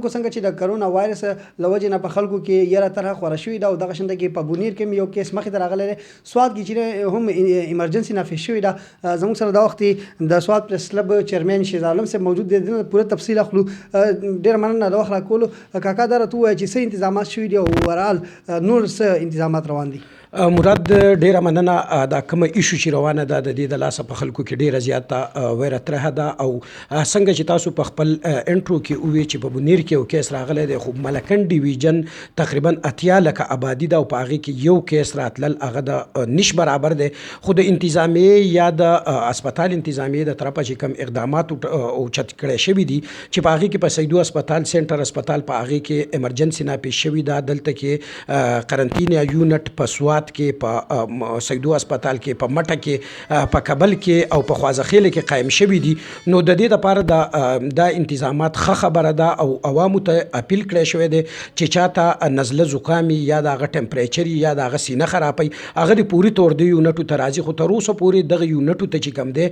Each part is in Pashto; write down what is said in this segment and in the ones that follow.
کو څنګه چې د کرونا وایرس له وجې نه په خلکو کې یره طرحه خوره شوې ده او دغه شانته کې په بونیر کې یو کیس مخې ته راغلی دی. سوات کې چې هم ایمرجنسي نافذ شوې ده. زموږ سره دا وخت د سوات پریس کلب چیرمن شیز عالم صاحب موجود دی. د پوره تفصیل اخلو. ډېره مننه د وخت راکولو. کاکا دا راته ووایه چې څه انتظامات شوي دي او اوورال نور څه انتظامات روان دي؟ مراد ډیره مننه. دا کومه ایشو چې روانه ده د دې د لاسه په خلکو کې ډیره زیاته ویره طرحه ده او څنګه چې تاسو په خپل انټرو کې ووی چې په بونیر کې یو کیس راغلی دی خو ملکن ډیویژن تقریبا 80 لکه آبادي ده او په هغې کې یو کیس راتلل هغه د نش برابر دی. خو د انتظامیې یا د اسپتال انتظامیې د طرفه چې کوم اقدامات اوچت کړی شوي دي چې په هغې کې په سیدو اسپتال سینټر اسپتال په هغې کې ایمرجنسي ناپېښ شوي ده. دلته کې قرنطین یونټ په سوات کې په سیدو اسپتال کې په مټه کې په کابل کې او په خوازخیل کې قایم شوي دي. نو د دې لپاره دا انتظامات ښه خبره ده او عوامو ته اپیل کړی شوی دی چې چاته نزله زکامي یا د هغه ټمپریچر یا د هغه سینه خرابوي هغه د پوري طور د یونټو ته راځي. خو تر اوسه پورې دغه یونټو ته چې کوم دی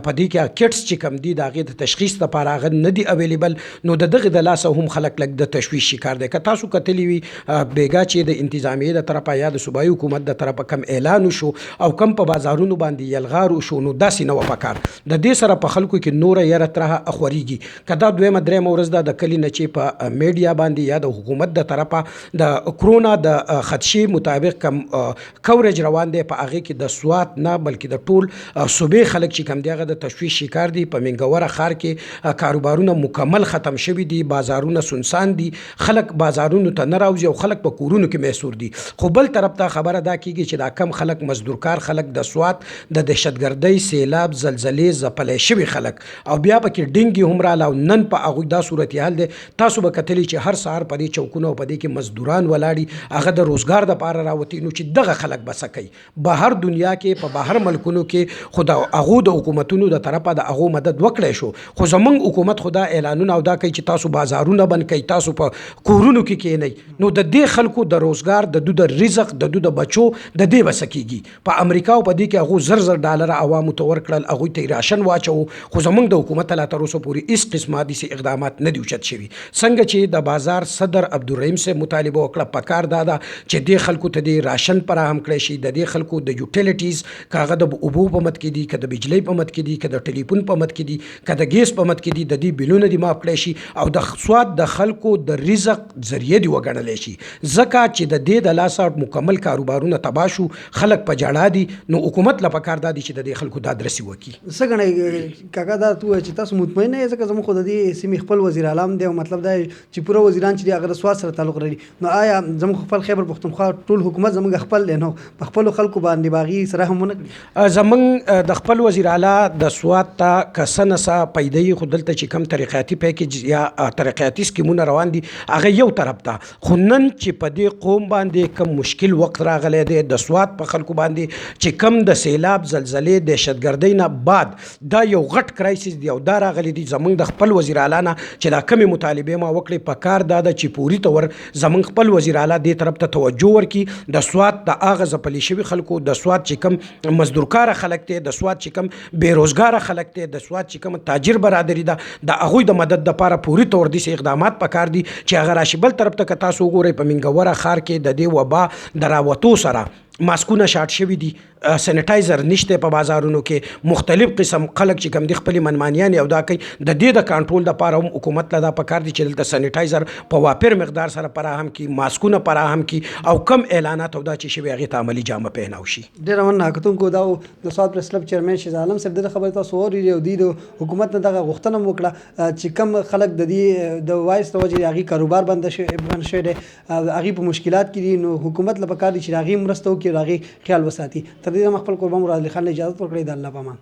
په دې کې کټس چې کوم دي د هغې د تشخیص لپاره هغه نه دي اویلیبل. نو د دغې د لاسه هم خلک لږ د تشویش شکار دی. که تاسو کتلی وي بیګا چې د انتظامیې د طرفه یا د صوبایي حکومت د طرفه کم اعلان وشو او کم په بازارونو باندې یلغار وشو نو داسې نه وه پکار. د دې سره په خلکو کې نوره یره طرحه اخورېږي. که دا دویمه درېیمه ورځ ده د کلي نه چې په میډیا باندې یا د حکومت د طرفه د کرونا د خدشې مطابق کم کوریج روان دی په هغې کې د سوات نه بلکې د ټول صوبې خلک چې کم دی هغه د تشویش شکار دي. په منګوره ښار کې کاروبارونه مکمل ختم شوي دي. بازارونه سنسان دي. خلک بازارونو ته نه راوځي او خلک په کورونو کې محصور دي. خو بل طرف ته خبره دا کیږي چې دا کم خلک مزدورکار خلک د سوات د دهشتګردۍ سیلاب زلزلې ځپلی شوي خلک او بیا پکې ډینګي هم راله او نن په هغوی دا صورتحال دی. تاسو به کتلی چې هر سهار په دې چوکونه او په دې کې مزدوران ولاړي هغه د روزګار دپاره راوتي. نو چې دغه خلک به څه کوي؟ بهر دنیا کې په بهر ملکونو کې خو د هغو د حکومتونو د طرفه د هغو مدد وکړی شو. خو زمونږ حکومت خو دا اعلانونه او دا کوي چې تاسو بازارونه بند کوئ تاسو په کورونو کې کښېنئ. نو د دې خلکو د روزګار د دو د رزق د دو د بچو د دې به څه کېږي؟ په امریکا او په دې کې هغو زر ډالره عوامو ته ورکړل هغوی ته یې راشن واچوو. خو زموږ د حکومت لا تر اوسه پورې هېڅ قسمه داسې اقدامات نه دي اوچت شوي. څنګه چې د بازار صدر عبدالرحیم صاحب مطالبه وکړه پکار دا ده چې دې خلکو ته دې راشن فراهم کړی شي. د دې خلکو د یوټیلیټیز که هغه د اوبو په مد کې دي که د بجلۍ په مد کې دي که د ټلیفون په مد کې دي که د ګیس په مد کې دي د دې بیلونه دې معاف کړی شي او د سوات د خلکو د رزق ذریعه دې وګڼلی شي. ځکه چې د دې د لاسه مکمل کاروبارونه تباه شو خلک په جړا دي. نو حکومت له پکار دا دي چې د دې خلکو دا درسي وکړي. څه ګڼئ کاکا دا ته ووایه چې تاسو مطمئن نه یې ځکه زموږ خو د دې سیمې خپل وزیر اعلام دی او مطلب دا چې پوره وزیران چې دي هغه د سوات سره تعلق لري. نو آیا زموږ خپل خیبر پښتونخوا ټول حکومت زموږ خپل دی نو په خپلو خلکو باندې به هغې سره هم ونه کړي؟ زموږ د خپل وزیر اعلی د سوات ته که څه نڅه پیدا یي خو دلته چې کوم ترقیاتي پیکیج یا ترقیاتي سکیمونه روان دي هغه یو طرف ته. خو نن چې په دې قوم باندې کوم مشکل وخت راغلی دی د سوات په خلکو باندې چې کم د سیلاب زلزلې دهشتګردۍ نه بعد دا یو غټ کرایسس دی او دا راغلی دی زموږ د خپل وزیر اعلی نه چې دا کمې مطالبې ما وکړې په کار دا ده چې پوري طور زموږ خپل وزیر اعلی دې طرف ته توجه ورکړي. د سوات د هغه ځپلي شوي خلکو د سوات چې کم مزدورکاره خلک دی د سوات چې کم بېروزګاره خلک دی د سوات چې کم تاجر برادري ده د هغوی د مدد دپاره پوري طور داسې اقدامات پکار دي چې هغه راشي. بل طرف ته که تاسو وګورئ په منګوره ښار کې د دې وبا د راوتو سره ماسکونه شارټ شوي دي. سینیټایزر نشته په بازارونو کې. مختلف قسم خلک چې کوم دي خپلې منمانیانې او دا کوي. د دې د کنټرول دپاره هم حکومت له دا پکار دي چې دلته سینیټایزر په وافر مقدار سره فراهم کړي ماسکونه فراهم کړي او کم اعلانات او دا چې شوي هغې ته عملي جامه پهناو شي. ډېره مننه کتونکو. دا د سوات پریس کلب چیرمن شیز عالم صاحب دغه خبرې تاسو واورېدې او دوی د حکومت نه دغه غوښتنه هم وکړه چې کم خلک د دې د وایرس د وجې هغې کاروبار بند شوی دی هغې په مشکلات کې دي. نو حکومت له پکار دي چې د هغې مرسته وکړي او د هغې خیال وساتي. تر دې دمه خپل قربان مراد علي خان له اجازت ورکړئ. د الله په امان.